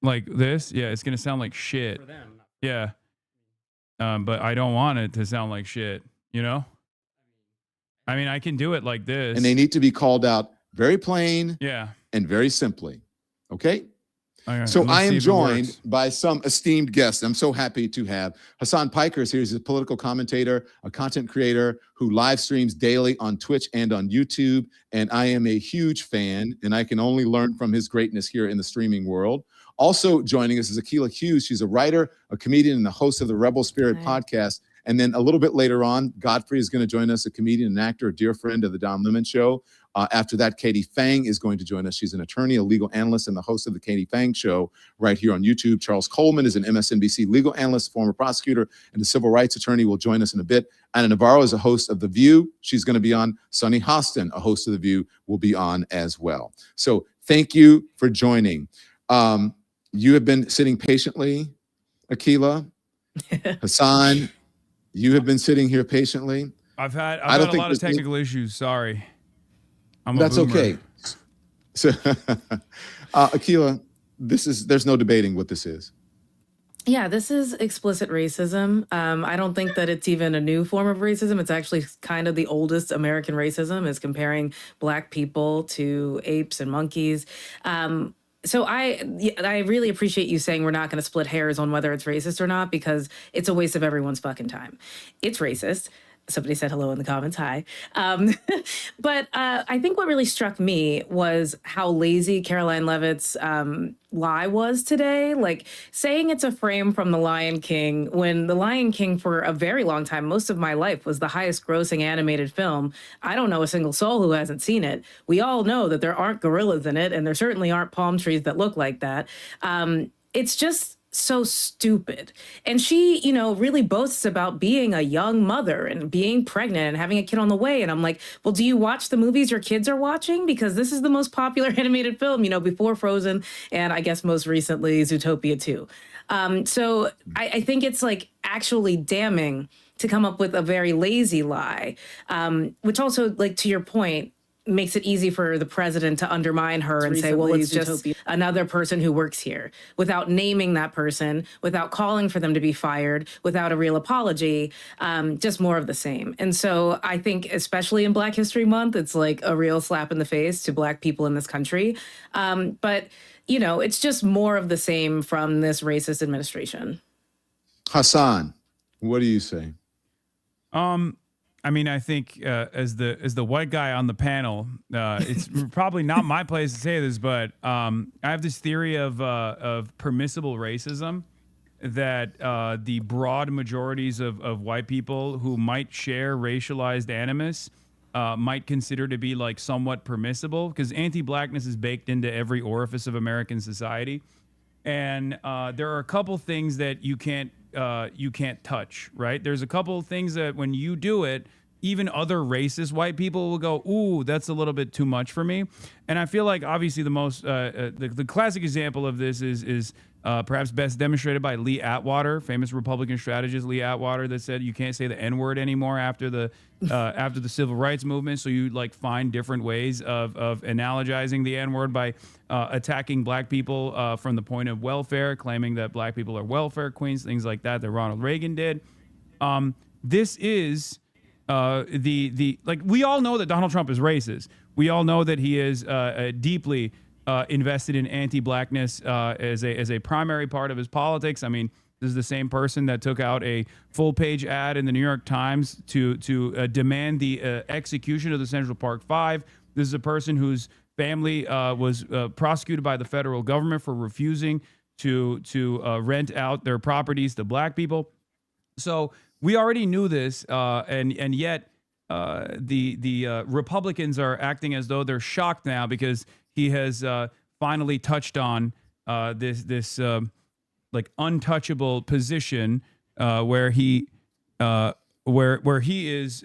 Like this? Yeah, it's gonna sound like shit. for them. Yeah. But I don't want it to sound like shit, you know? I mean, I can do it like And they this. need to be called out very plain Yeah. and very simply. Okay? All right, So I let's see am if it joined works. by some esteemed guests. I'm so happy to have Hasan Piker is here. He's a political commentator, a content creator who live streams daily on Twitch and on YouTube. And I am a huge fan, and I can only learn from his greatness here in the streaming world. Also joining us is Akilah Hughes. She's a writer, a comedian, and the host of the Rebel Spirit podcast. And then a little bit later on, Godfrey is going to join us, a comedian and actor, a dear friend of the Don Lemon Show. After that, Katie Fang is going to join us. She's an attorney, a legal analyst, and the host of the Katie Fang Show right here on YouTube. Charles Coleman is an MSNBC legal analyst, former prosecutor, and a civil rights attorney, will join us in a bit. Anna Navarro is a host of The View. She's going to be on. Sonny Hostin, a host of The View, will be on as well. So thank you for joining. You have been sitting patiently, Akilah. Hasan, you have been sitting here patiently. I've had a lot of technical issues. Sorry. That's okay. So, Akilah, there's no debating what this is. Yeah, this is explicit racism. I don't think that it's even a new form of racism. It's actually kind of the oldest American racism, is comparing Black people to apes and monkeys. So I really appreciate you saying we're not going to split hairs on whether it's racist or not, because it's a waste of everyone's fucking time. It's racist. Somebody said hello in the comments. Hi. But I think what really struck me was how lazy Caroline Leavitt's lie was today. Like, saying it's a frame from The Lion King, when The Lion King, for a very long time, most of my life, was the highest grossing animated film. I don't know a single soul who hasn't seen it. We all know that there aren't gorillas in it, and there certainly aren't palm trees that look like that. It's just so stupid. And she, really boasts about being a young mother and being pregnant and having a kid on the way. And I'm like, well, do you watch the movies your kids are watching? Because this is the most popular animated film, before Frozen, and I guess most recently Zootopia 2. So I think it's like actually damning to come up with a very lazy lie, which also, like, to your point, makes it easy for the president to undermine her and say, well, it's just another person who works here, without naming that person, without calling for them to be fired, without a real apology, just more of the same. And so I think, especially in Black History Month, it's like a real slap in the face to Black people in this country. But, it's just more of the same from this racist administration. Hasan, what do you say? I mean, I think as the white guy on the panel, it's probably not my place to say this, but I have this theory of permissible racism, that the broad majorities of white people who might share racialized animus might consider to be like somewhat permissible, because anti-blackness is baked into every orifice of American society, and there are a couple things that you can't touch, right? There's a couple of things that when you do it, even other racist white people will go, ooh, that's a little bit too much for me. And I feel like obviously the classic example of this is perhaps best demonstrated by Lee Atwater, famous Republican strategist Lee Atwater, that said you can't say the N-word anymore after the civil rights movement. So you like find different ways of analogizing the N-word by attacking Black people from the point of welfare, claiming that Black people are welfare queens, things like that Ronald Reagan did. This is like, we all know that Donald Trump is racist. We all know that he is deeply invested in anti-blackness as a primary part of his politics. I mean, this is the same person that took out a full-page ad in the New York Times to demand the execution of the Central Park Five. This is a person whose family was prosecuted by the federal government for refusing to rent out their properties to Black people. So we already knew this, and yet the Republicans are acting as though they're shocked now because he has finally touched on this like untouchable position where he is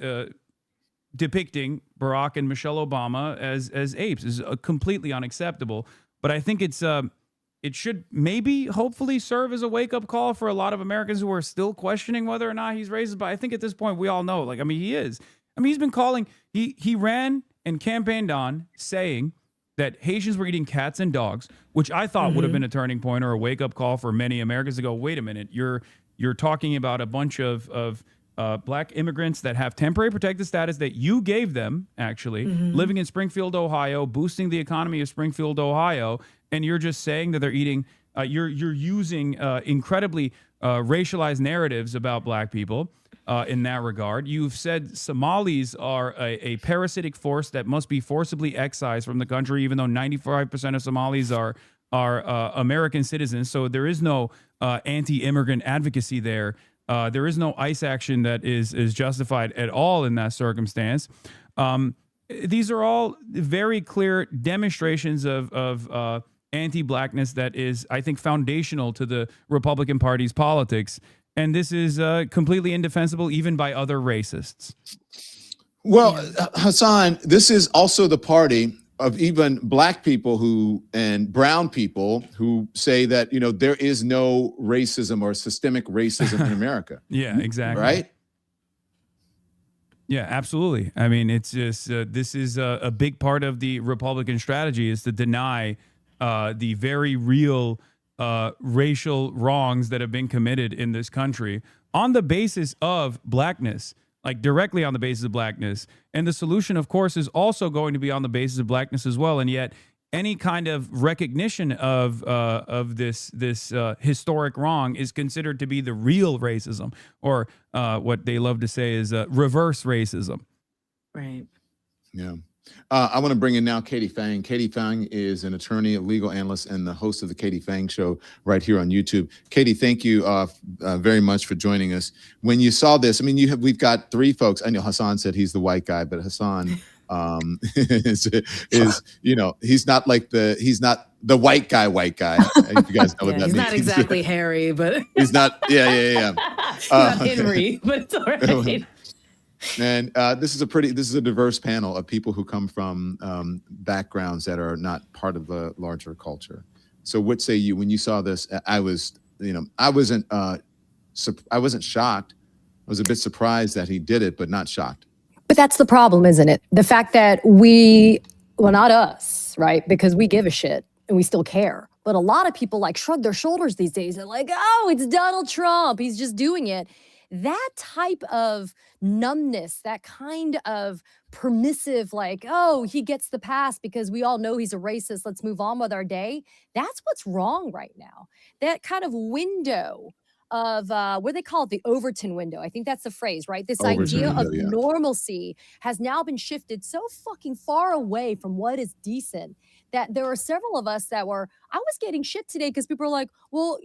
depicting Barack and Michelle Obama as apes. Is completely unacceptable. But I think it should maybe hopefully serve as a wake-up call for a lot of Americans who are still questioning whether or not he's racist. But I think at this point we all know, like, I mean, he is. I mean, he's been calling, he ran and campaigned on saying that Haitians were eating cats and dogs, which I thought would have been a turning point or a wake up call for many Americans to go, wait a minute, you're talking about a bunch of black immigrants that have temporary protected status that you gave them, actually, living in Springfield, Ohio, boosting the economy of Springfield, Ohio, and you're just saying that they're eating, you're using incredibly racialized narratives about black people in that regard. You've said Somalis are a parasitic force that must be forcibly excised from the country, even though 95% of Somalis are American citizens. So there is no anti-immigrant advocacy there. There is no ICE action that is justified at all in that circumstance. These are all very clear demonstrations of anti-blackness that is, I think, foundational to the Republican Party's politics. And this is completely indefensible even by other racists. Well, Hasan, this is also the party of even black people and brown people who say that, there is no racism or systemic racism in America. Yeah, exactly. Right? Yeah, absolutely. I mean, it's just this is a big part of the Republican strategy is to deny the very real racial wrongs that have been committed in this country on the basis of blackness, like directly on the basis of blackness. And the solution, of course, is also going to be on the basis of blackness as well. And yet any kind of recognition of this historic wrong is considered to be the real racism, or what they love to say is reverse racism. Right. Yeah. I want to bring in now Katie Fang. Katie Fang is an attorney, a legal analyst, and the host of the Katie Fang Show right here on YouTube. Katie, thank you very much for joining us. When you saw this, I mean, we've got three folks. I know Hasan said he's the white guy, but Hasan is he's not the white guy. If you guys know what that means. He's not exactly Harry, but he's not. Yeah. He's not Henry, but it's all right. And this is a diverse panel of people who come from backgrounds that are not part of the larger culture. So what say you when you saw this? I wasn't shocked. I was a bit surprised that he did it, but not shocked. But that's the problem, isn't it? The fact that not us, right? Because we give a shit and we still care. But a lot of people shrug their shoulders these days. They're like, oh, it's Donald Trump. He's just doing it. That type of numbness, that kind of permissive, he gets the pass because we all know he's a racist, let's move on with our day. That's what's wrong right now. That kind of window of what they call it, the Overton window. I think that's the phrase, right? This idea of normalcy has now been shifted so fucking far away from what is decent that there are several of us that I was getting shit today because people are like, well,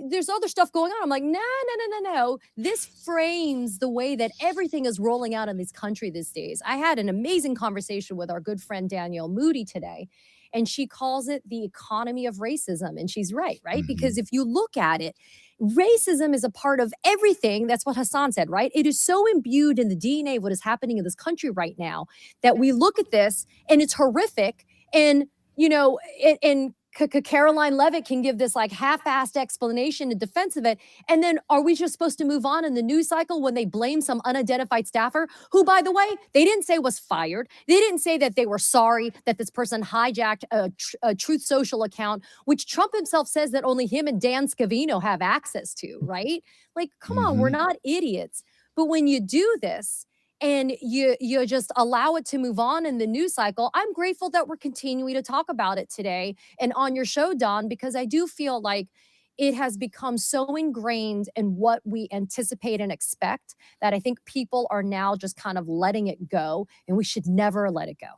there's other stuff going on. I'm like, no. This frames the way that everything is rolling out in this country these days. I had an amazing conversation with our good friend Danielle Moody today, and she calls it the economy of racism. And she's right? Mm-hmm. Because if you look at it, racism is a part of everything. That's what Hasan said, right? It is so imbued in the DNA of what is happening in this country right now that we look at this and it's horrific. And, Caroline Levitt can give this half-assed explanation in defense of it. And then are we just supposed to move on in the news cycle when they blame some unidentified staffer who, by the way, they didn't say was fired. They didn't say that they were sorry that this person hijacked a Truth Social account, which Trump himself says that only him and Dan Scavino have access to, right? Come on, we're not idiots. But when you do this, and you just allow it to move on in the news cycle, I'm grateful that we're continuing to talk about it today and on your show, Don, because I do feel like it has become so ingrained in what we anticipate and expect that I think people are now just kind of letting it go, and we should never let it go.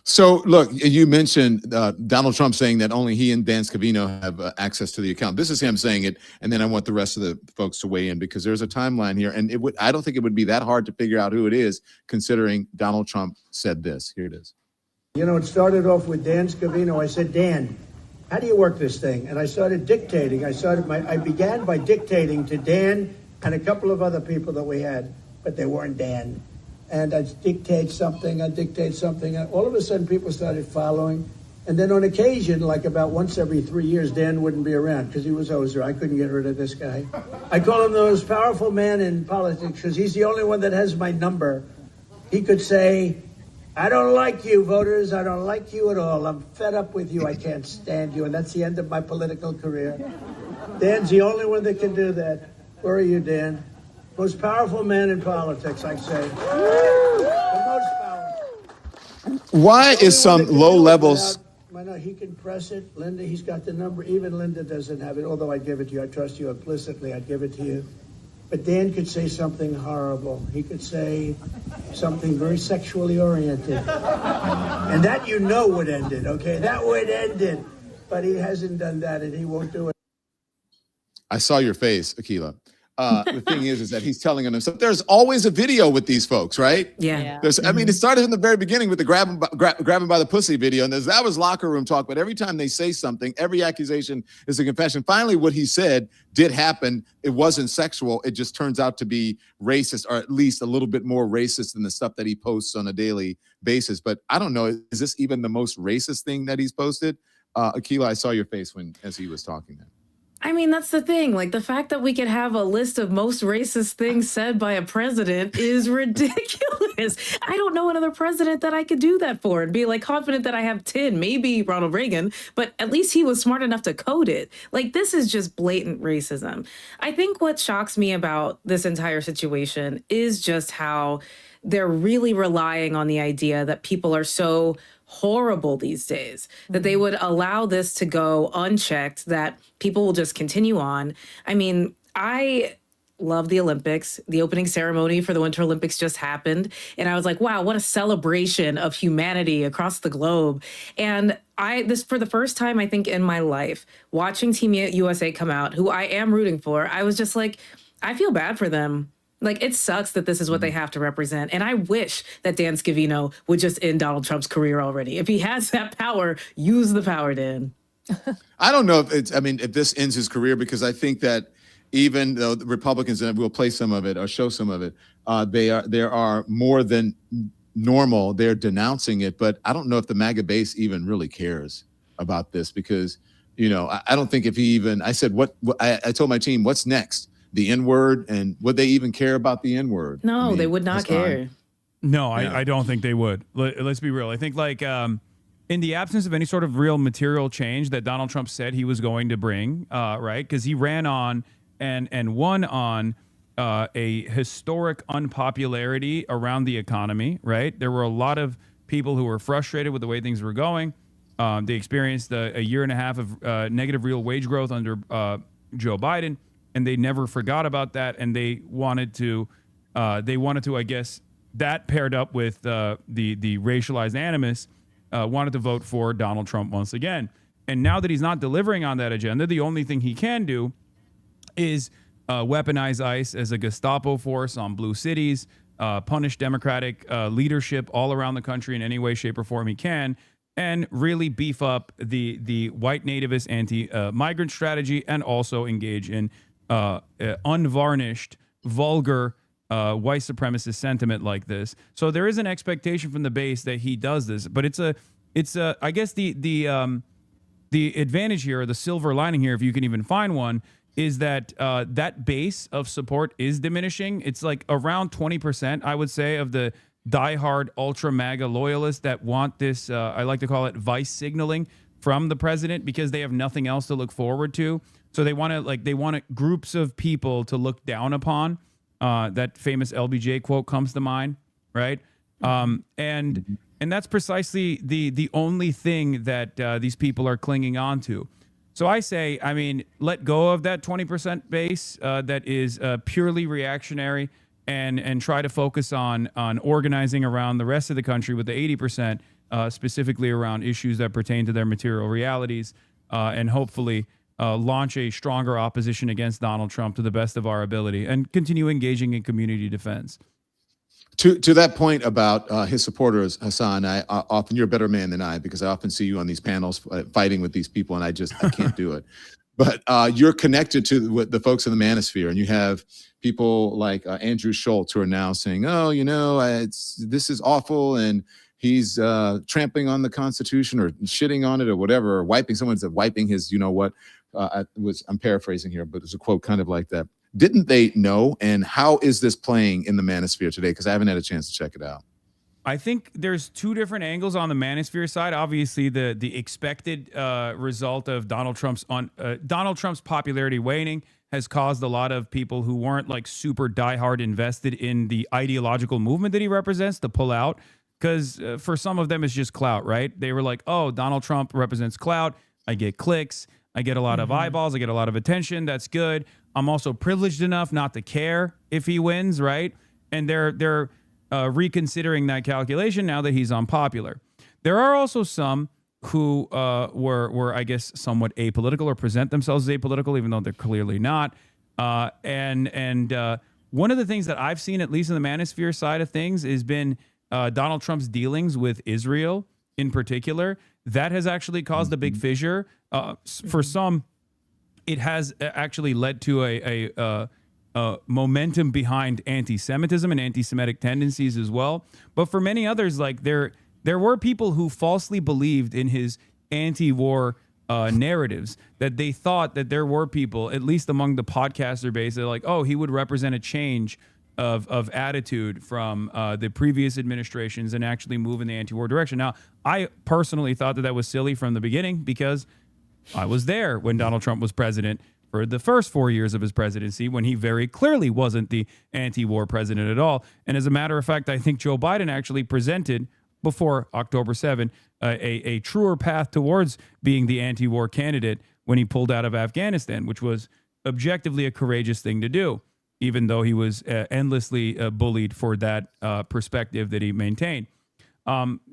So, look, you mentioned Donald Trump saying that only he and Dan Scavino have access to the account. This is him saying it, and then I want the rest of the folks to weigh in because there's a timeline here, and I don't think it would be that hard to figure out who it is, considering Donald Trump said this. Here it is. It started off with Dan Scavino. I said, Dan, how do you work this thing? And I started dictating. I began by dictating to Dan and a couple of other people that we had, but they weren't Dan. And I'd dictate something, and all of a sudden people started following. And then on occasion, about once every 3 years, Dan wouldn't be around because he was Ozer. I couldn't get rid of this guy. I call him the most powerful man in politics because he's the only one that has my number. He could say, I don't like you, voters. I don't like you at all. I'm fed up with you. I can't stand you. And that's the end of my political career. Dan's the only one that can do that. Where are you, Dan? Most powerful man in politics, I say. The most powerful. Why is some low levels? I know he can press it. Linda, he's got the number. Even Linda doesn't have it, although I'd give it to you. I trust you implicitly. I'd give it to you. But Dan could say something horrible. He could say something very sexually oriented. And that would end it, okay? That would end it. But he hasn't done that, and he won't do it. I saw your face, Akilah. The thing is that he's telling them, so there's always a video with these folks, right? Yeah. I mean, it started in the very beginning with the grabbing by the pussy video, and that was locker room talk. But every time they say something, every accusation is a confession. Finally, what he said did happen. It wasn't sexual. It just turns out to be racist, or at least a little bit more racist than the stuff that he posts on a daily basis. But I don't know, is this even the most racist thing that he's posted? Akilah, I saw your face as he was talking then. I mean, that's the thing. Like, the fact that we could have a list of most racist things said by a president is ridiculous. I don't know another president that I could do that for and be like confident that I have 10, maybe Ronald Reagan, but at least he was smart enough to code it. Like, this is just blatant racism. I think what shocks me about this entire situation is just how they're really relying on the idea that people are so horrible these days, that they would allow this to go unchecked, that people will just continue on. I mean, I love the Olympics. The opening ceremony for the Winter Olympics just happened. And I was like, wow, what a celebration of humanity across the globe. And this for the first time, I think, in my life, watching Team USA come out, who I am rooting for, I was just like, I feel bad for them. Like, it sucks that this is what they have to represent. And I wish that Dan Scavino would just end Donald Trump's career already. If he has that power, use the power, Dan. I don't know if this ends his career, because I think that even though the Republicans, and we'll play some of it or show some of it, there are more than normal. They're denouncing it, but I don't know if the MAGA base even really cares about this, because, I don't think if he even, I said, I told my team, what's next? The N-word, and would they even care about the N-word? No, they would not care. No, I don't think they would. Let's be real. I think in the absence of any sort of real material change that Donald Trump said he was going to bring, right? Because he ran on and won on a historic unpopularity around the economy, right? There were a lot of people who were frustrated with the way things were going. They experienced a year and a half of negative real wage growth under Joe Biden. And they never forgot about that, and they wanted to, I guess, that paired up with the racialized animus, wanted to vote for Donald Trump once again. And now that he's not delivering on that agenda, the only thing he can do is weaponize ICE as a Gestapo force on blue cities, punish Democratic leadership all around the country in any way, shape, or form he can, and really beef up the white nativist anti-migrant strategy, and also engage in unvarnished, vulgar white supremacist sentiment like this. So there is an expectation from the base that he does this, but it's I guess the advantage here, or the silver lining here, if you can even find one, is that that base of support is diminishing. It's like around 20%, I would say, of the diehard ultra MAGA loyalists that want this, I like to call it vice signaling from the president, because they have nothing else to look forward to. So they want groups of people to look down upon. That famous LBJ quote comes to mind, right? And that's precisely the only thing that these people are clinging on to. So I say, let go of that 20% base that is purely reactionary, and try to focus on organizing around the rest of the country with the 80%, specifically around issues that pertain to their material realities, and hopefully launch a stronger opposition against Donald Trump to the best of our ability, and continue engaging in community defense. To that point about his supporters, Hasan, often, you're a better man than I, because I often see you on these panels fighting with these people, and I can't do it. But you're connected to the folks in the manosphere, and you have people like Andrew Schultz, who are now saying, "Oh, this is awful," and he's trampling on the Constitution, or shitting on it, or whatever, or wiping his, I'm paraphrasing here, but it's a quote kind of like that. Didn't they know? And how is this playing in the manosphere today? Because I haven't had a chance to check it out. I think there's two different angles on the manosphere side. Obviously, the expected result of Donald Trump's popularity waning has caused a lot of people who weren't like super diehard invested in the ideological movement that he represents to pull out, because for some of them it's just clout, right? They were like, oh, Donald Trump represents clout. I get clicks. I get a lot of eyeballs. I get a lot of attention. That's good. I'm also privileged enough not to care if he wins, right? And they're reconsidering that calculation now that he's unpopular. There are also some who were, I guess, somewhat apolitical or present themselves as apolitical, even though they're clearly not. And one of the things that I've seen, at least in the manosphere side of things, has been Donald Trump's dealings with Israel in particular. That has actually caused a big fissure. For some, it has actually led to a momentum behind anti-Semitism and anti-Semitic tendencies as well. But for many others, like there were people who falsely believed in his anti-war narratives, that they thought that there were people, at least among the podcaster base, that like, oh, he would represent a change of attitude from the previous administrations and actually move in the anti-war direction. Now, I personally thought that was silly from the beginning, because I was there when Donald Trump was president for the first 4 years of his presidency, when he very clearly wasn't the anti-war president at all. And as a matter of fact, I think Joe Biden actually presented before October 7 a truer path towards being the anti-war candidate when he pulled out of Afghanistan, which was objectively a courageous thing to do, even though he was endlessly bullied for that perspective that he maintained.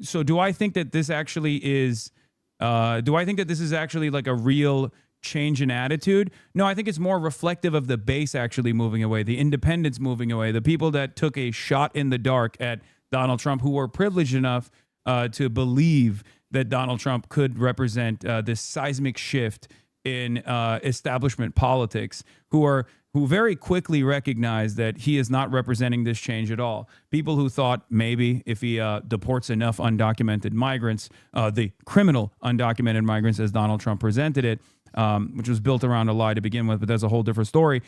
So do I think that this actually is like a real change in attitude? No, I think it's more reflective of the base actually moving away, the independents moving away, the people that took a shot in the dark at Donald Trump, who were privileged enough to believe that Donald Trump could represent this seismic shift in establishment politics, who very quickly recognized that he is not representing this change at all. People who thought maybe if he deports enough undocumented migrants, the criminal undocumented migrants as Donald Trump presented it, which was built around a lie to begin with, but that's a whole different story,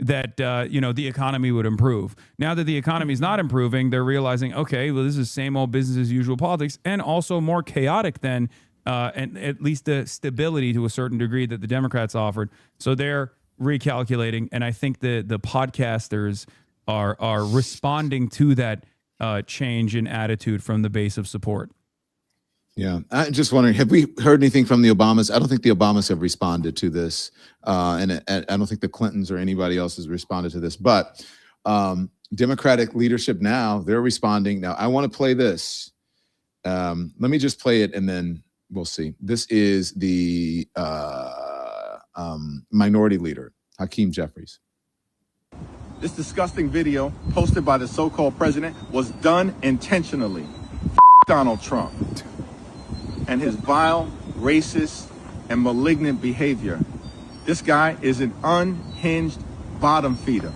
that the economy would improve. Now that the economy is not improving, they're realizing, okay, well, this is same old business as usual politics, and also more chaotic than and at least the stability to a certain degree that the Democrats offered. So they're recalculating, and I think the podcasters are responding to that change in attitude from the base of support. Yeah, I'm just wondering, have we heard anything from the Obamas? I don't think the Obamas have responded to this, and I don't think the Clintons or anybody else has responded to this. But Democratic leadership now, they're responding. Now, I want to play this. Let me just play it, and then we'll see. This is the minority leader, Hakeem Jeffries. This disgusting video posted by the so-called president was done intentionally. Donald Trump and his vile, racist, and malignant behavior. This guy is an unhinged bottom feeder.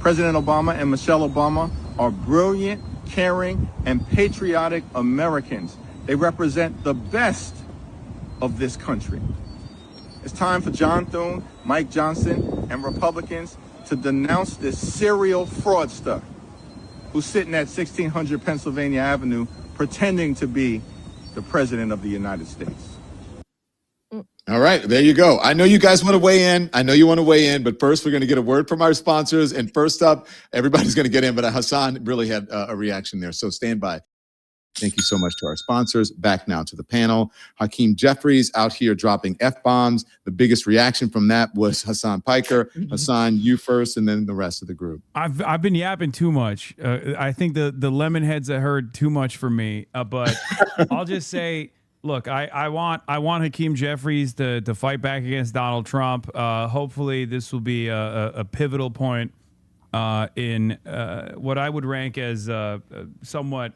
President Obama and Michelle Obama are brilliant, caring, and patriotic Americans. They represent the best of this country. It's time for John Thune, Mike Johnson, and Republicans to denounce this serial fraudster who's sitting at 1600 Pennsylvania Avenue pretending to be the president of the United States. All right, there you go. I know you guys want to weigh in. But first we're going to get a word from our sponsors. And first up, everybody's going to get in, but Hasan really had a reaction there. So stand by. Thank you so much to our sponsors. Back now to the panel. Hakeem Jeffries out here dropping F-bombs. The biggest reaction from that was Hasan Piker. Hasan, you first, and then the rest of the group. I've been yapping too much. I think the lemon heads have heard too much from me. But I'll just say, look, I want Hakeem Jeffries to fight back against Donald Trump. Hopefully this will be a pivotal point in what I would rank as somewhat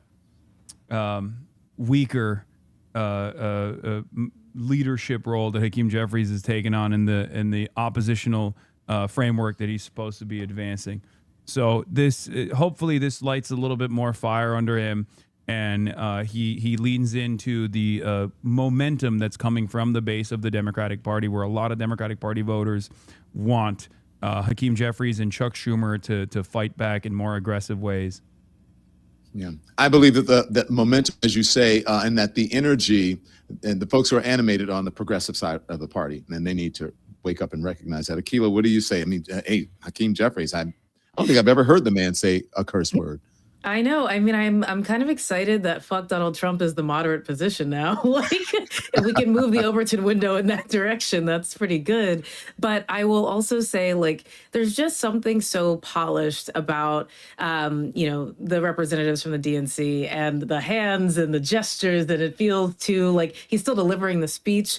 weaker leadership role that Hakeem Jeffries has taken on in the oppositional framework that he's supposed to be advancing. So this hopefully this lights a little bit more fire under him, and he leans into the momentum that's coming from the base of the Democratic Party, where a lot of Democratic Party voters want Hakeem Jeffries and Chuck Schumer to fight back in more aggressive ways. Yeah, I believe that the momentum, as you say, and that the energy and the folks who are animated on the progressive side of the party, and they need to wake up and recognize that. Akilah, what do you say? I mean, hey, Hakeem Jeffries, I don't think I've ever heard the man say a curse word. I know. I mean, I'm kind of excited that fuck Donald Trump is the moderate position now. Like, if we can move the Overton window in that direction, that's pretty good. But I will also say, like, there's just something so polished about, the representatives from the DNC and the hands and the gestures that it feels to like he's still delivering the speech.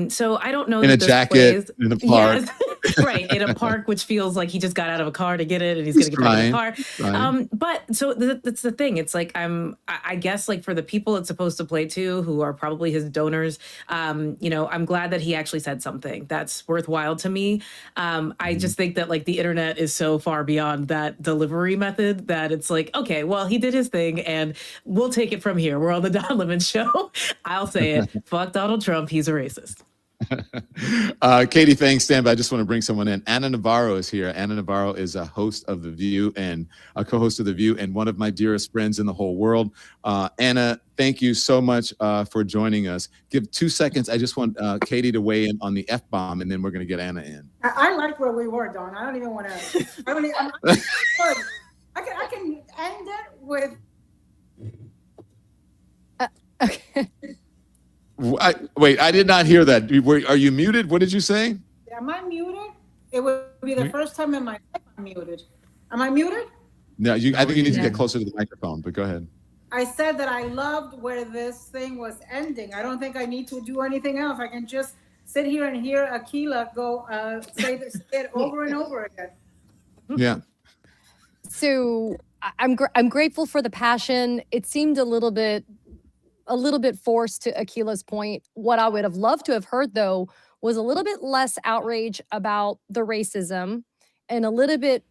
So I don't know In that a this jacket, plays in a park. Yes, right, in a park, which feels like he just got out of a car to get it, and he's going to get back in the car. But so that's the thing. It's like I guess like for the people it's supposed to play to, who are probably his donors, I'm glad that he actually said something that's worthwhile to me. I just think that like the internet is so far beyond that delivery method that it's like, okay, well, he did his thing and we'll take it from here. We're on the Don Lemon show. I'll say it. Fuck Donald Trump. He's a racist. Katie Fang, stand by. I just want to bring someone in. Anna Navarro is here. Anna Navarro is a host of The View and a co-host of The View and one of my dearest friends in the whole world. Anna, thank you so much for joining us. Give 2 seconds. I just want Katie to weigh in on the F-bomb, and then we're going to get Anna in. I like where we were, Don. I don't even want to. I can end it with. Okay. Wait, I did not hear that. Are you muted? What did you say? Am I muted? It would be the first time in my life I'm muted. Am I muted? No, I think you need to get closer to the microphone, but go ahead. I said that I loved where this thing was ending. I don't think I need to do anything else. I can just sit here and hear Akilah go say this over and over again. Yeah. So I'm grateful for the passion. It seemed a little bit forced, to Akilah's point. What I would have loved to have heard, though, was a little bit less outrage about the racism and a little bit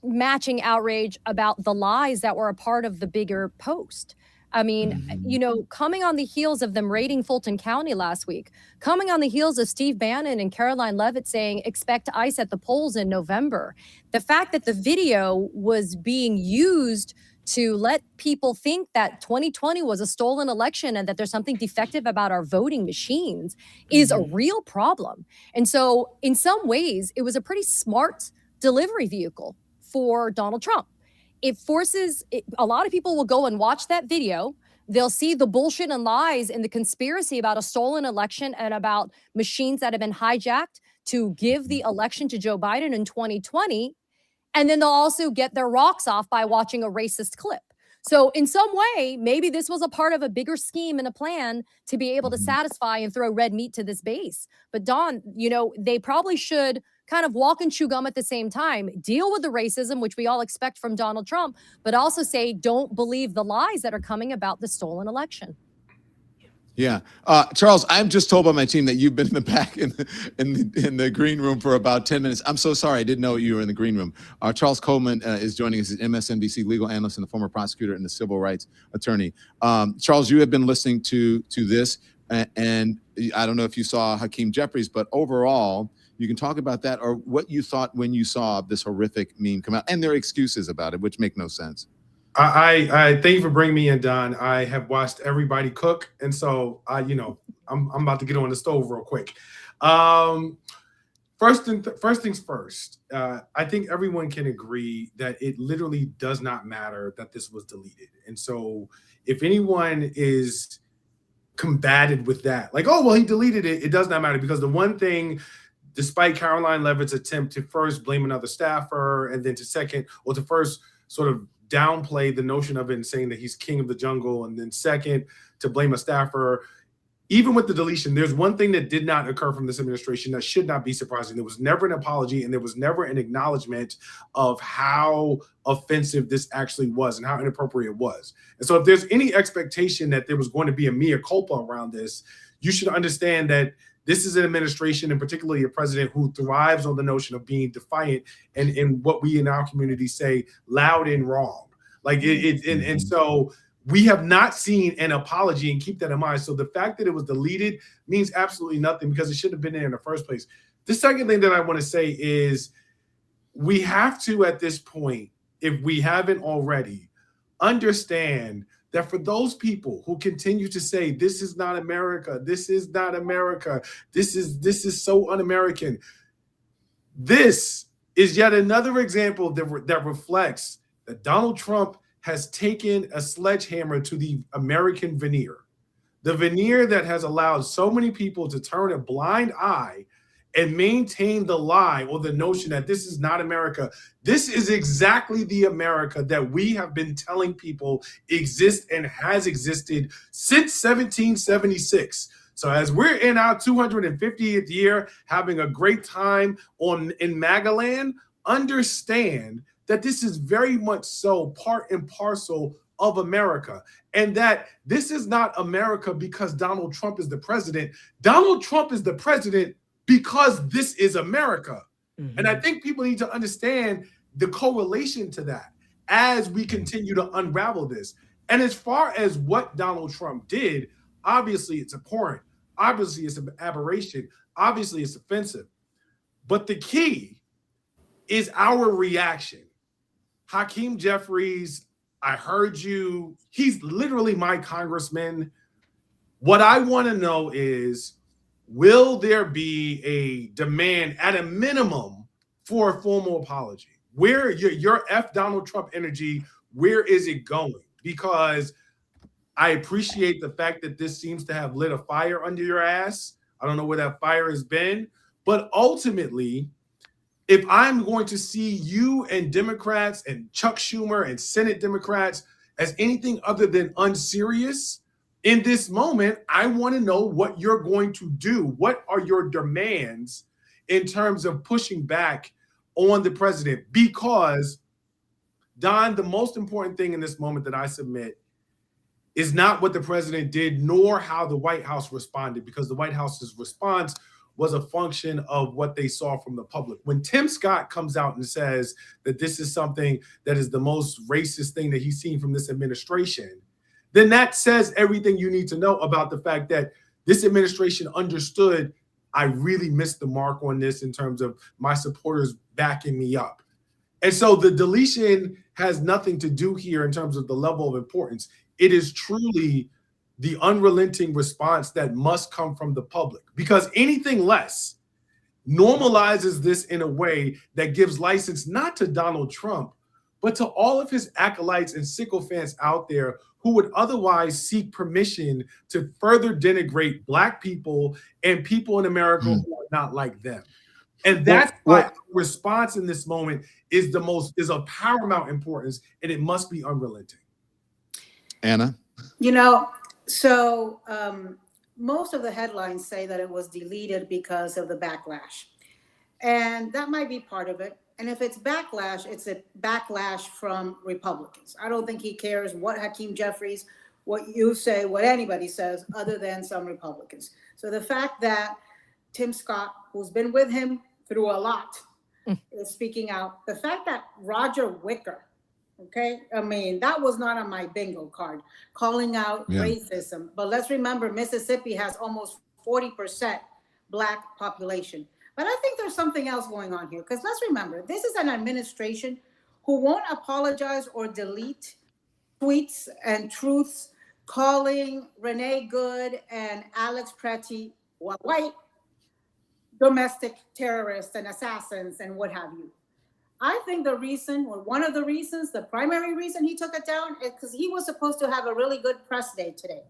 matching outrage about the lies that were a part of the bigger post. I mean, coming on the heels of them raiding Fulton County last week, coming on the heels of Steve Bannon and Caroline Leavitt saying, expect ICE at the polls in November. The fact that the video was being used to let people think that 2020 was a stolen election and that there's something defective about our voting machines is a real problem. And so in some ways, it was a pretty smart delivery vehicle for Donald Trump. A lot of people will go and watch that video. They'll see the bullshit and lies and the conspiracy about a stolen election and about machines that have been hijacked to give the election to Joe Biden in 2020. And then they'll also get their rocks off by watching a racist clip. So in some way, maybe this was a part of a bigger scheme and a plan to be able to satisfy and throw red meat to this base. But Don, they probably should kind of walk and chew gum at the same time, deal with the racism, which we all expect from Donald Trump, but also say, don't believe the lies that are coming about the stolen election. Yeah. Charles, I'm just told by my team that you've been in the back in the green room for about 10 minutes. I'm so sorry. I didn't know you were in the green room. Charles Coleman is joining us as MSNBC legal analyst and the former prosecutor and the civil rights attorney. Charles, you have been listening to this, and I don't know if you saw Hakeem Jeffries, but overall, you can talk about that or what you thought when you saw this horrific meme come out and their excuses about it, which make no sense. I thank you for bringing me in, Don. I have watched everybody cook, and so I'm about to get on the stove real quick. First things first. I think everyone can agree that it literally does not matter that this was deleted, and so if anyone is combated with that, like, oh well, he deleted it, it does not matter, because the one thing, despite Caroline Leavitt's attempt to first blame another staffer and then to first sort of downplay the notion of it and saying that he's king of the jungle, and then second, to blame a staffer. Even with the deletion, there's one thing that did not occur from this administration that should not be surprising. There was never an apology, and there was never an acknowledgement of how offensive this actually was and how inappropriate it was. And so if there's any expectation that there was going to be a mea culpa around this, you should understand that this is an administration, and particularly a president, who thrives on the notion of being defiant and what we in our community say, loud and wrong. Like and so we have not seen an apology, and keep that in mind. So the fact that it was deleted means absolutely nothing, because it shouldn't have been there in the first place. The second thing that I want to say is we have to, at this point, if we haven't already, understand that for those people who continue to say, this is not America, this is not America, this is so un-American, this is yet another example that reflects that Donald Trump has taken a sledgehammer to the American veneer. The veneer that has allowed so many people to turn a blind eye and maintain the lie or the notion that this is not America. This is exactly the America that we have been telling people exists and has existed since 1776. So as we're in our 250th year, having a great time in Magaland, understand that this is very much so part and parcel of America, and that this is not America because Donald Trump is the president. Donald Trump is the president because this is America. Mm-hmm. And I think people need to understand the correlation to that as we continue to unravel this. And as far as what Donald Trump did, obviously it's abhorrent. Obviously it's an aberration. Obviously it's offensive. But the key is our reaction. Hakeem Jeffries, I heard you. He's literally my congressman. What I want to know is, will there be a demand at a minimum for a formal apology? Where your F Donald Trump energy, where is it going? Because I appreciate the fact that this seems to have lit a fire under your ass. I don't know where that fire has been, but ultimately, if I'm going to see you and Democrats and Chuck Schumer and Senate Democrats as anything other than unserious in this moment, I want to know what you're going to do. What are your demands in terms of pushing back on the president? Because, Don, the most important thing in this moment that I submit is not what the president did, nor how the White House responded, because the White House's response was a function of what they saw from the public. When Tim Scott comes out and says that this is something that is the most racist thing that he's seen from this administration, then that says everything you need to know about the fact that this administration understood I really missed the mark on this in terms of my supporters backing me up. And so the deletion has nothing to do here in terms of the level of importance. It is truly the unrelenting response that must come from the public, because anything less normalizes this in a way that gives license not to Donald Trump, but to all of his acolytes and sycophants out there who would otherwise seek permission to further denigrate Black people and people in America who are not like them. And that's why the response in this moment is of paramount importance, and it must be unrelenting. Anna? So most of the headlines say that it was deleted because of the backlash. And that might be part of it. And if it's backlash, it's a backlash from Republicans. I don't think he cares what Hakeem Jeffries, what you say, what anybody says, other than some Republicans. So the fact that Tim Scott, who's been with him through a lot, is speaking out. The fact that Roger Wicker, okay, I mean, that was not on my bingo card, calling out racism. But let's remember, Mississippi has almost 40% Black population. But I think there's something else going on here, because let's remember, this is an administration who won't apologize or delete tweets and truths calling Renee Good and Alex Pretty white domestic terrorists and assassins and what have you. I think the reason, or one of the reasons, the primary reason he took it down is because he was supposed to have a really good press day today.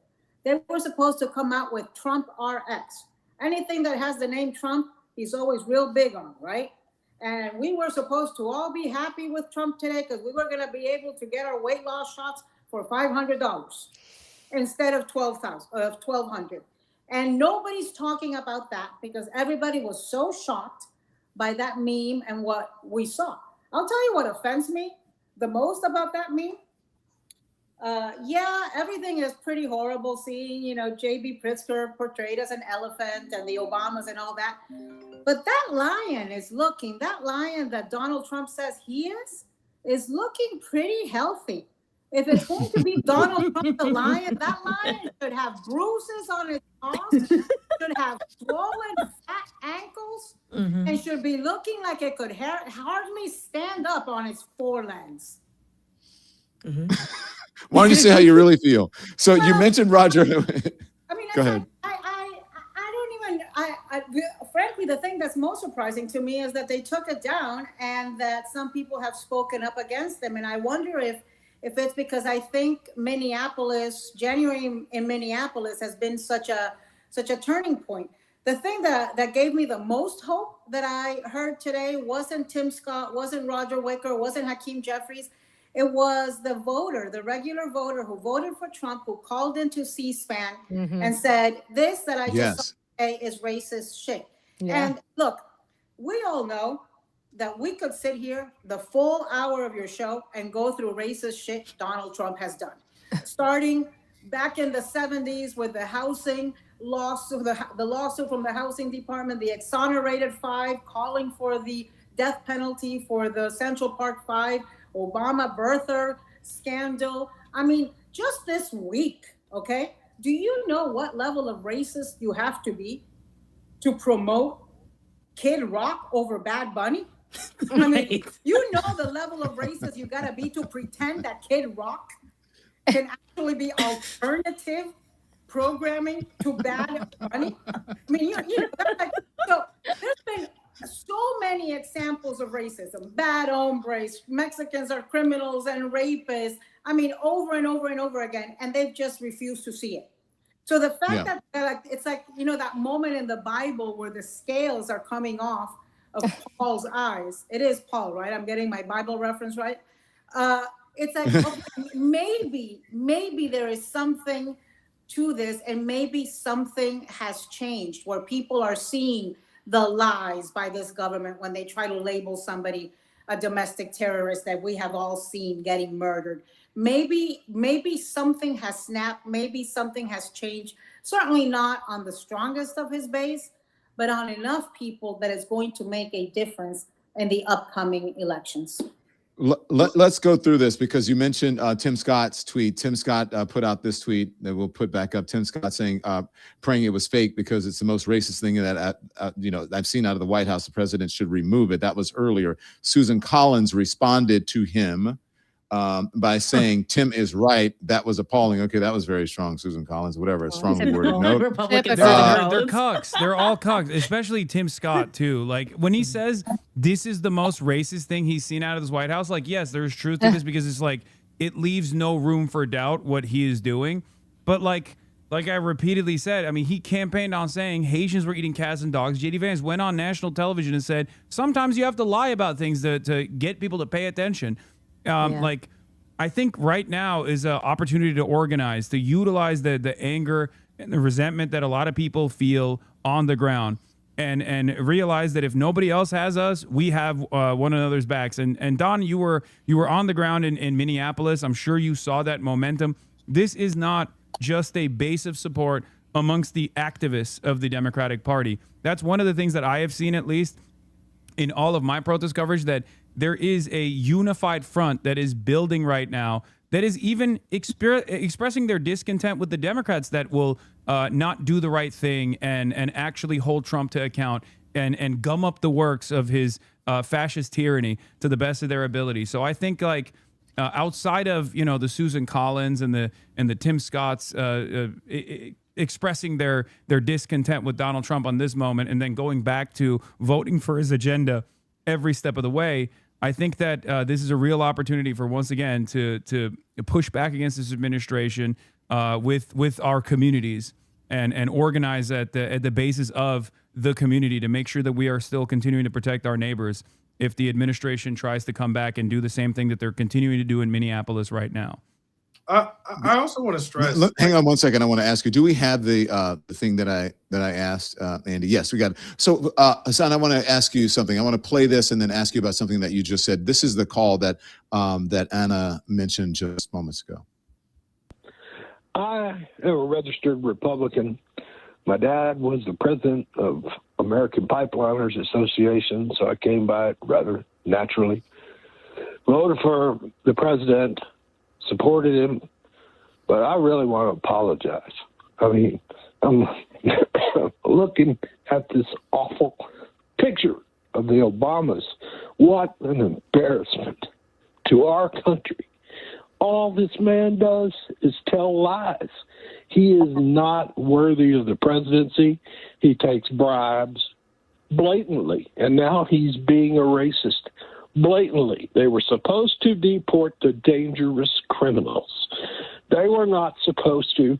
They were supposed to come out with Trump RX. Anything that has the name Trump, he's always real big on, right? And we were supposed to all be happy with Trump today because we were going to be able to get our weight loss shots for $500 instead of $1,200. And nobody's talking about that because everybody was so shocked by that meme and what we saw. I'll tell you what offends me the most about that meme. Everything is pretty horrible. Seeing, J.B. Pritzker portrayed as an elephant and the Obamas and all that. But that lion that Donald Trump says he is looking pretty healthy. If it's going to be Donald Trump, the lion, that lion should have bruises on his paws, should have swollen fat ankles, and should be looking like it could hardly stand up on its four legs. Why don't you say how you really feel? So you mentioned Roger. I mean, Go ahead. I don't even. Frankly, the thing that's most surprising to me is that they took it down, and that some people have spoken up against them. And I wonder if it's because I think January in Minneapolis has been such a turning point. The thing that gave me the most hope that I heard today wasn't Tim Scott, wasn't Roger Wicker, wasn't Hakeem Jeffries. It was the regular voter who voted for Trump, who called into C-SPAN and said, this that I just saw today is racist shit. Yeah. And look, we all know that we could sit here the full hour of your show and go through racist shit Donald Trump has done. Starting back in the 70s with the housing lawsuit, the lawsuit from the housing department, the exonerated 5 calling for the death penalty for the Central Park 5, Obama birther scandal. I mean, just this week, okay? Do you know what level of racist you have to be to promote Kid Rock over Bad Bunny? I mean, you know the level of racist you gotta be to pretend that Kid Rock can actually be alternative programming to Bad Bunny. I mean, you know, so there's been so many examples of racism, bad hombres, Mexicans are criminals and rapists. I mean, over and over and over again, and they've just refused to see it. So the fact that it's like, you know, that moment in the Bible where the scales are coming off of Paul's eyes. It is Paul, right? I'm getting my Bible reference right. It's like, okay, maybe there is something to this, and maybe something has changed where people are seeing the lies by this government when they try to label somebody a domestic terrorist that we have all seen getting murdered. Maybe something has snapped. Maybe something has changed. Certainly not on the strongest of his base, but on enough people that is going to make a difference in the upcoming elections. Let's go through this because you mentioned Tim Scott's tweet. Tim Scott put out this tweet that we'll put back up. Tim Scott saying, praying it was fake because it's the most racist thing that I've seen out of the White House. The president should remove it. That was earlier. Susan Collins responded to him by saying, Tim is right. That was appalling. Okay, that was very strong, Susan Collins, whatever. A strongly worded note. They're cucks. They're all cucks, especially Tim Scott, too. Like, when he says this is the most racist thing he's seen out of this White House, like, yes, there's truth to this because it's like, it leaves no room for doubt what he is doing. But like I repeatedly said, I mean, he campaigned on saying Haitians were eating cats and dogs. J.D. Vance went on national television and said, sometimes you have to lie about things to get people to pay attention. Like, I think right now is an opportunity to organize, to utilize the anger and the resentment that a lot of people feel on the ground, and realize that if nobody else has us, we have one another's backs. And Don, you were on the ground in Minneapolis. I'm sure you saw that momentum. This is not just a base of support amongst the activists of the Democratic Party. That's one of the things that I have seen, at least in all of my protest coverage, that there is a unified front that is building right now that is even expressing their discontent with the Democrats that will not do the right thing and actually hold Trump to account and gum up the works of his fascist tyranny to the best of their ability. So I think, like, outside of, you know, the Susan Collins and the Tim Scotts expressing their discontent with Donald Trump on this moment and then going back to voting for his agenda every step of the way, I think that this is a real opportunity for, once again, to push back against this administration with our communities and organize at the basis of the community to make sure that we are still continuing to protect our neighbors if the administration tries to come back and do the same thing that they're continuing to do in Minneapolis right now. I also want to stress. Hang on one second. I want to ask you, do we have the thing that I asked Andy? Yes, we got it. So Hasan, I want to ask you something. I want to play this and then ask you about something that you just said. This is the call that that Anna mentioned just moments ago. I am a registered Republican. My dad was the president of American Pipeliners Association, so I came by it rather naturally. Voted for the president, supported him, but I really want to apologize. I mean, I'm looking at this awful picture of the Obamas. What an embarrassment to our country. All this man does is tell lies. He is not worthy of the presidency. He takes bribes blatantly, and now he's being a racist blatantly. They were supposed to deport the dangerous criminals. They were not supposed to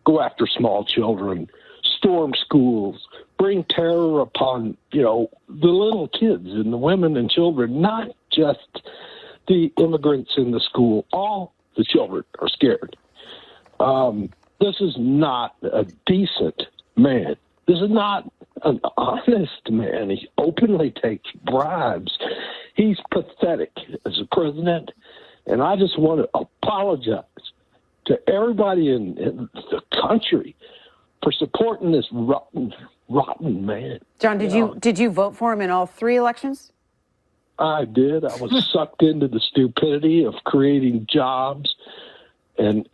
go after small children, storm schools, bring terror upon, the little kids and the women and children, not just the immigrants in the school. All the children are scared. This is not a decent man. This is not an honest man. He openly takes bribes. He's pathetic as a president, and I just want to apologize to everybody in the country for supporting this rotten man. John, did you vote for him in all 3 elections? I did. I was sucked into the stupidity of creating jobs, and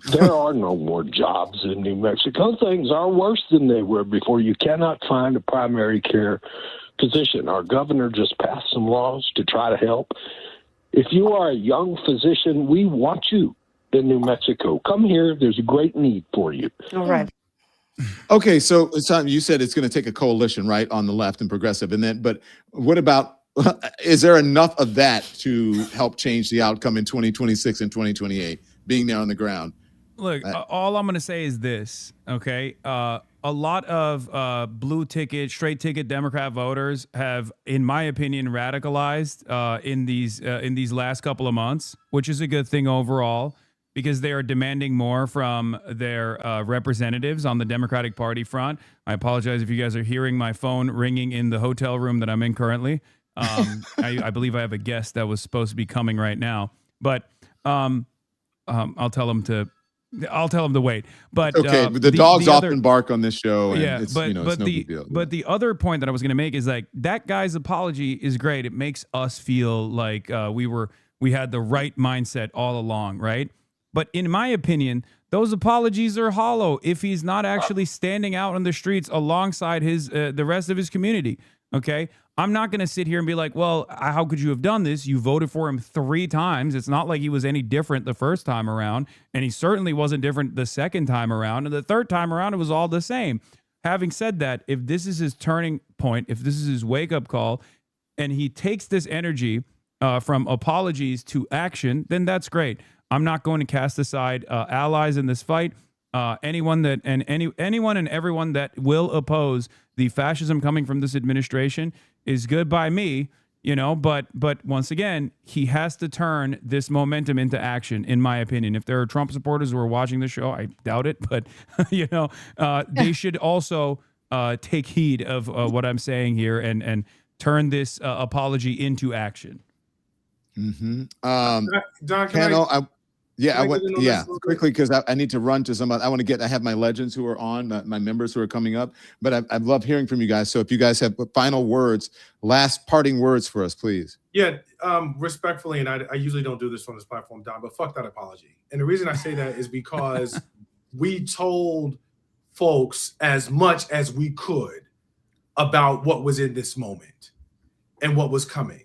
there are no more jobs in New Mexico. Things are worse than they were before. You cannot find a primary care physician. Our governor just passed some laws to try to help. If you are a young physician, we want you in New Mexico. Come here. There's a great need for you. All right. Okay, so Hassan, you said it's going to take a coalition, right, on the left and progressive, and then, but what about? Is there enough of that to help change the outcome in 2026 and 2028? Being there on the ground. Look, all I'm going to say is this, okay? A lot of blue ticket, straight ticket Democrat voters have, in my opinion, radicalized in these last couple of months, which is a good thing overall, because they are demanding more from their representatives on the Democratic Party front. I apologize if you guys are hearing my phone ringing in the hotel room that I'm in currently. I believe I have a guest that was supposed to be coming right now, but I'll tell him to wait. But okay, the dogs often bark on this show. And it's, it's no big deal. But the other point that I was going to make is like that guy's apology is great. It makes us feel like we had the right mindset all along, right? But in my opinion, those apologies are hollow if he's not actually standing out on the streets alongside the rest of his community. Okay, I'm not going to sit here and be like, well, how could you have done this? You voted for him 3 times. It's not like he was any different the first time around, and he certainly wasn't different the second time around, and the third time around, it was all the same. Having said that, if this is his turning point, if this is his wake-up call, and he takes this energy from apologies to action, then that's great. I'm not going to cast aside allies in this fight. Anyone and everyone that will oppose the fascism coming from this administration is good by me, but once again, he has to turn this momentum into action, in my opinion. If there are Trump supporters who are watching the show, I doubt it, but they should also take heed of what I'm saying here and turn this apology into action. Mm-hmm. Don, quickly, because I need to run to I have my legends who are on, my members who are coming up, but I love hearing from you guys. So if you guys have final words, last parting words for us, please. Yeah, respectfully, and I usually don't do this on this platform, Don, but fuck that apology. And the reason I say that is because we told folks as much as we could about what was in this moment and what was coming.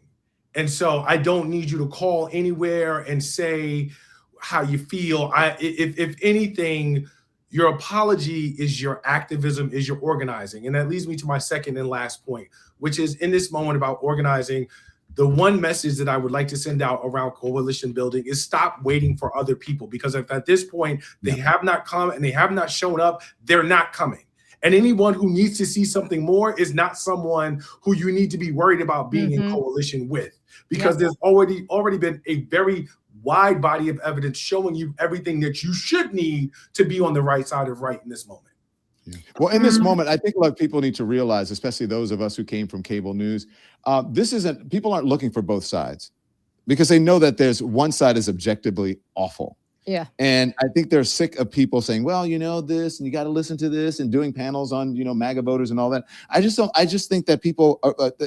And so I don't need you to call anywhere and say how you feel. If anything, your apology is your activism, is your organizing. And that leads me to my second and last point, which is in this moment about organizing. The one message that I would like to send out around coalition building is stop waiting for other people, because if at this point they have not come and they have not shown up, they're not coming. And anyone who needs to see something more is not someone who you need to be worried about being in coalition with, because there's already been a very wide body of evidence showing you everything that you should need to be on the right side of right in this moment. Yeah. Well, in this moment, I think people need to realize, especially those of us who came from cable news, people aren't looking for both sides, because they know that there's one side is objectively awful. Yeah. And I think they're sick of people saying, well, this, and you got to listen to this, and doing panels on, MAGA voters and all that. I just think that people,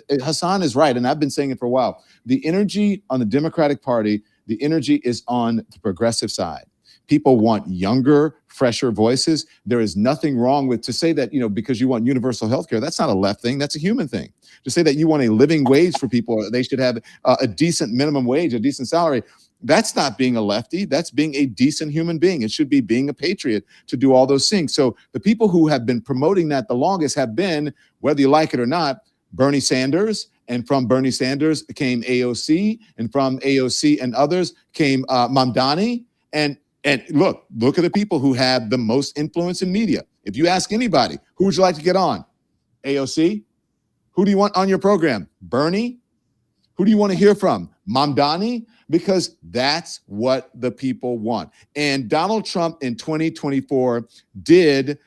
Hasan is right. And I've been saying it for a while. The energy on the Democratic Party, the energy is on the progressive side. People want younger, fresher voices. There is nothing wrong with to say that, because you want universal health care, that's not a left thing. That's a human thing. To say that you want a living wage for people, they should have a decent minimum wage, a decent salary. That's not being a lefty. That's being a decent human being. It should be being a patriot to do all those things. So the people who have been promoting that the longest have been, whether you like it or not, Bernie Sanders. And from Bernie Sanders came AOC. And from AOC and others came Mamdani. And look at the people who have the most influence in media. If you ask anybody, who would you like to get on? AOC? Who do you want on your program? Bernie? Who do you want to hear from? Mamdani? Because that's what the people want. And Donald Trump in 2024 did,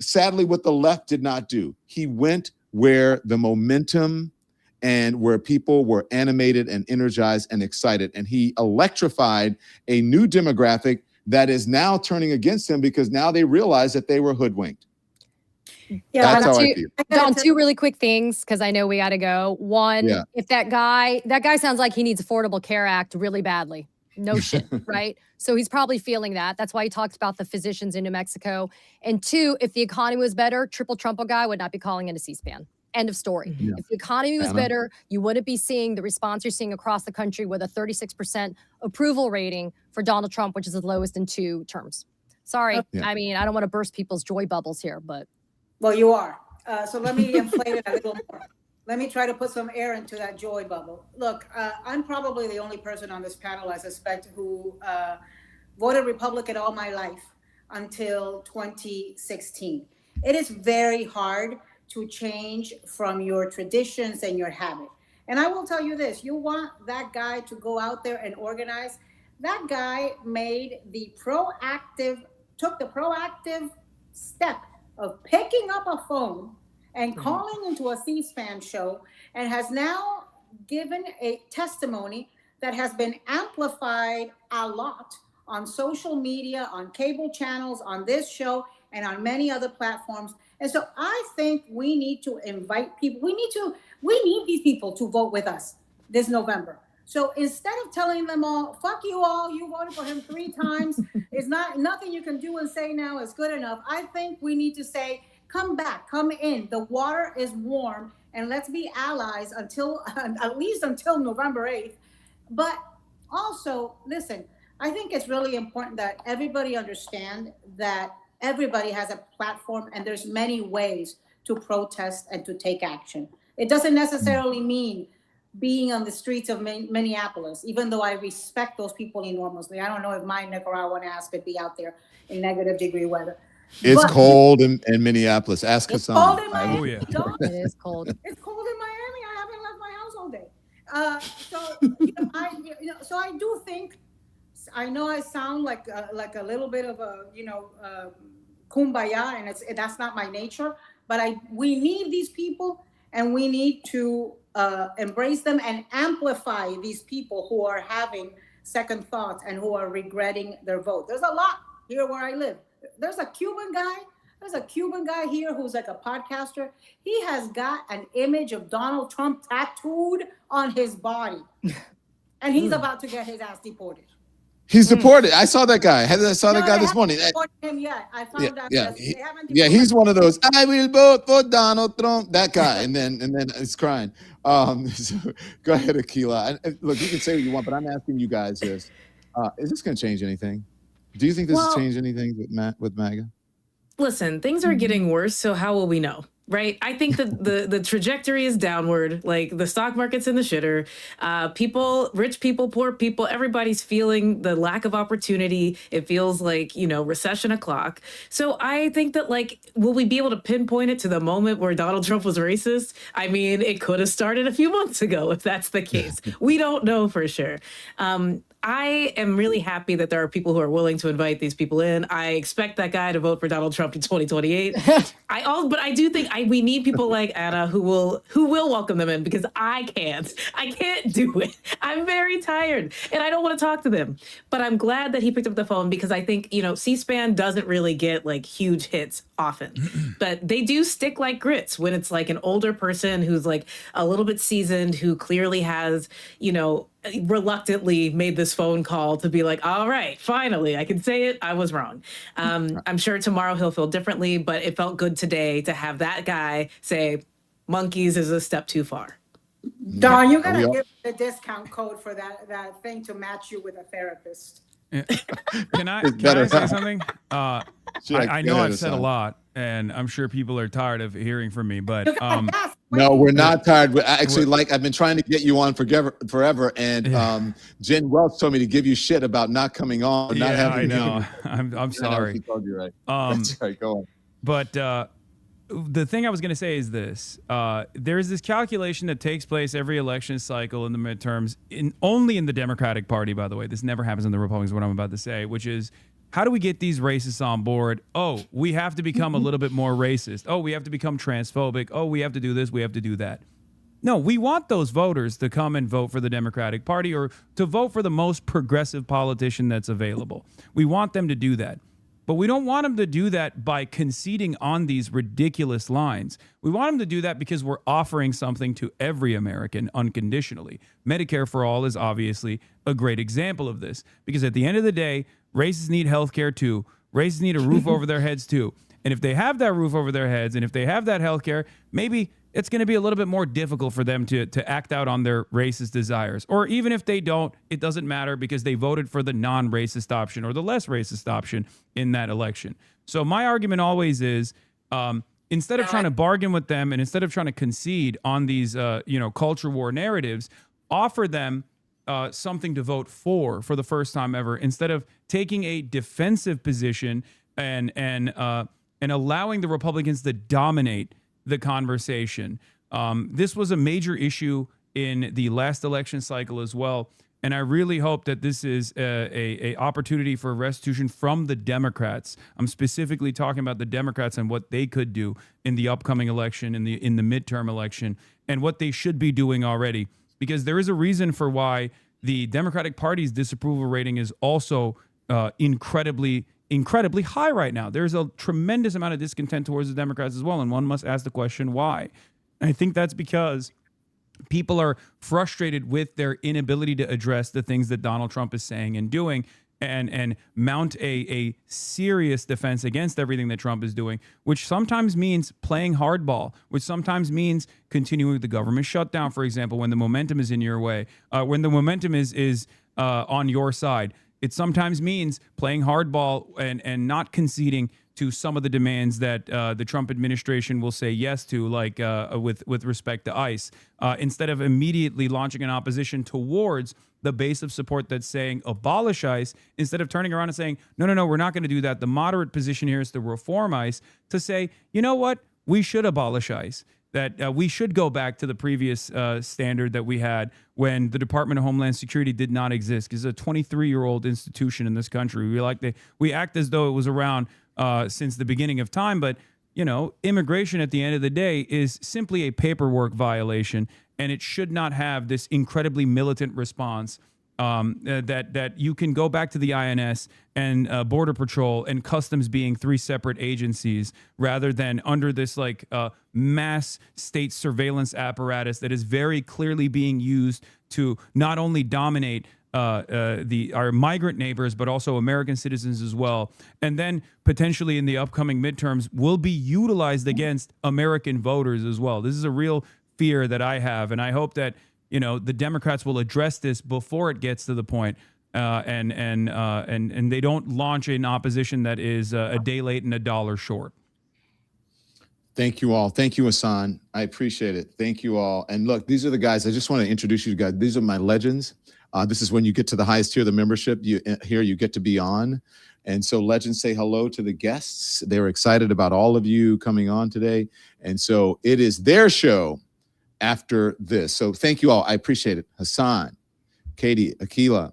sadly, what the left did not do. He went where the momentum and where people were animated and energized and excited. And he electrified a new demographic that is now turning against him because now they realize that they were hoodwinked. Yeah, That's how I feel. Don, two really quick things because I know we got to go. One, if that guy sounds like he needs Affordable Care Act really badly. No shit, right? So he's probably feeling that. That's why he talks about the physicians in New Mexico. And two, if the economy was better, Triple Trump guy would not be calling into C-SPAN. End of story. Yeah. If the economy was better, you wouldn't be seeing the response you're seeing across the country with a 36% approval rating for Donald Trump, which is the lowest in 2 terms. Sorry. I mean, I don't want to burst people's joy bubbles here, but. Well, you are. So let me inflate it a little more. Let me try to put some air into that joy bubble. Look, I'm probably the only person on this panel, I suspect, who voted Republican all my life until 2016. It is very hard to change from your traditions and your habit. And I will tell you this, you want that guy to go out there and organize. That guy took the proactive step of picking up a phone and calling into a C-SPAN show and has now given a testimony that has been amplified a lot on social media, on cable channels, on this show, and on many other platforms. And so I think we need to invite people. We need these people to vote with us this November. So instead of telling them all, fuck you all, you voted for him 3 times, it's nothing you can do and say now is good enough. I think we need to say, come back, come in. The water is warm, and let's be allies until at least until November 8th. But also, listen, I think it's really important that everybody understand that everybody has a platform and there's many ways to protest and to take action. It doesn't necessarily mean being on the streets of Minneapolis, even though I respect those people enormously. I don't know if my Nicaraguan ass could be out there in negative-degree weather. It's cold in Minneapolis. Ask Hassan. It's cold in Miami. Oh, yeah. It is cold. It's cold in Miami. I haven't left my house all day. So I do think, I know I sound like a little bit of a kumbaya, and that's not my nature. But we need these people, and we need to embrace them and amplify these people who are having second thoughts and who are regretting their vote. There's a lot here where I live. There's a Cuban guy here who's like a podcaster. He has got an image of Donald Trump tattooed on his body, and he's about to get his ass deported. He's deported. I saw that guy. I saw that guy this morning. Deported him yet. I found out. They haven't Yeah, he's one of those. I will vote for Donald Trump. That guy, and then it's crying. So go ahead, Akila. Look, you can say what you want, but I'm asking you guys this: is this going to change anything? Do you think this has changed anything with MAGA? Listen, things are getting worse, so how will we know? Right? I think that the trajectory is downward. Like the stock market's in the shitter. People, rich people, poor people, everybody's feeling the lack of opportunity. It feels like, recession o'clock. So I think that will we be able to pinpoint it to the moment where Donald Trump was racist? I mean, it could have started a few months ago if that's the case. We don't know for sure. I am really happy that there are people who are willing to invite these people in. I expect that guy to vote for Donald Trump in 2028. But I do think we need people like Anna who will welcome them in, because I can't do it. I'm very tired and I don't want to talk to them. But I'm glad that he picked up the phone, because I think, C-SPAN doesn't really get huge hits often, but they do stick like grits when it's an older person who's a little bit seasoned, who clearly has, reluctantly made this phone call to be all right, finally, I can say it. I was wrong. I'm sure tomorrow he'll feel differently, but it felt good today to have that guy say monkeys is a step too far. Don, you Are gotta we all- give the discount code for that thing to match you with a therapist. Can I better. say something? Sure, I go know ahead, I've said a Hassan. lot, and I'm sure people are tired of hearing from me, but Yes, No, wait. we're not tired. Actually, like I've been trying to get you on forever, and Yeah. Jen Welch told me to give you shit about not coming on, not yeah, having I you. know. I'm I know, sorry. she told you right. Um, That's right. Go on. But the thing I was going to say is this: there's this calculation that takes place every election cycle in the midterms, only in the Democratic Party. By the way, this never happens in the Republicans. What I'm about to say, which is, how do we get these racists on board? Oh, we have to become a little bit more racist. Oh, we have to become transphobic. Oh, we have to do this. We have to do that. No, we want those voters to come and vote for the Democratic Party or to vote for the most progressive politician that's available. We want them to do that. But we don't want them to do that by conceding on these ridiculous lines. We want them to do that because we're offering something to every American unconditionally. Medicare for all is obviously a great example of this, because at the end of the day, racists need health care too. Racists need a roof over their heads too. And if they have that roof over their heads and if they have that health care, maybe it's going to be a little bit more difficult for them to act out on their racist desires. Or even if they don't, it doesn't matter because they voted for the non-racist option or the less racist option in that election. So my argument always is, instead of trying to bargain with them and instead of trying to concede on these, culture war narratives, offer them something to vote for the first time ever, instead of taking a defensive position and allowing the Republicans to dominate the conversation. This was a major issue in the last election cycle as well. And I really hope that this is a opportunity for restitution from the Democrats. I'm specifically talking about the Democrats and what they could do in the upcoming election, in the midterm election, and what they should be doing already. Because there is a reason for why the Democratic Party's disapproval rating is also incredibly high right now. There's a tremendous amount of discontent towards the Democrats as well, and one must ask the question, why? I think that's because people are frustrated with their inability to address the things that Donald Trump is saying and doing, and mount a serious defense against everything that Trump is doing, which sometimes means playing hardball, which sometimes means continuing with the government shutdown, for example, when the momentum is in your way, when the momentum is on your side. It sometimes means playing hardball and not conceding to some of the demands that the Trump administration will say yes to, like with respect to ICE, instead of immediately launching an opposition towards the base of support that's saying abolish ICE, instead of turning around and saying, no, we're not going to do that. The moderate position here is to reform ICE, to say, you know what, we should abolish ICE. That we should go back to the previous standard that we had when the Department of Homeland Security did not exist. It's a 23-year-old institution in this country. We act as though it was around since the beginning of time, but immigration at the end of the day is simply a paperwork violation, and it should not have this incredibly militant response. That you can go back to the INS and Border Patrol and Customs being three separate agencies rather than under this mass state surveillance apparatus that is very clearly being used to not only dominate our migrant neighbors, but also American citizens as well. And then potentially in the upcoming midterms will be utilized against American voters as well. This is a real fear that I have, and I hope that the Democrats will address this before it gets to the point, and they don't launch an opposition that is a day late and a dollar short. Thank you all. Thank you, Hasan. I appreciate it. Thank you all. And look, these are the guys. I just want to introduce you guys. These are my legends. This is when you get to the highest tier of the membership. You get to be on. And so legends say hello to the guests. They're excited about all of you coming on today. And so it is their show after this. So thank you all. I appreciate it. Hasan, Katie, Akila,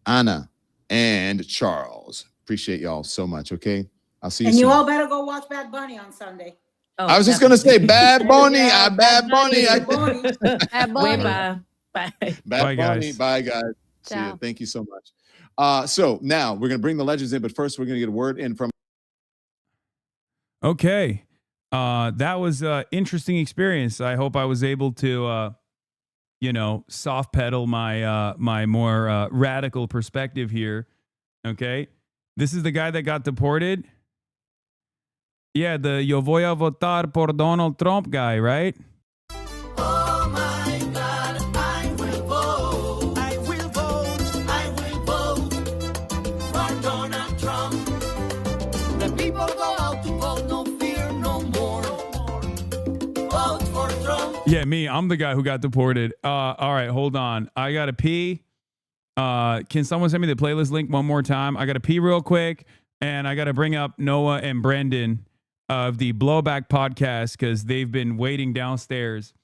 Anna, and Charles. Appreciate y'all so much. Okay. I'll see you soon. And you all better go watch Bad Bunny on Sunday. Oh, I was just going to say Bad Bunny. Yeah, Bad Bunny. Bad Bunny. Bye. Bye, guys. Bye, guys. See you. Thank you so much. So now we're going to bring the legends in, but first we're going to get a word in from. Okay. That was an interesting experience. I hope I was able to, soft pedal my more radical perspective here. Okay. This is the guy that got deported. Yeah, the yo voy a votar por Donald Trump guy, right? Oh my God. Yeah, me. I'm the guy who got deported. All right, hold on. I gotta pee. Can someone send me the playlist link one more time? I gotta pee real quick, and I gotta bring up Noah and Brendan of the Blowback podcast because they've been waiting downstairs.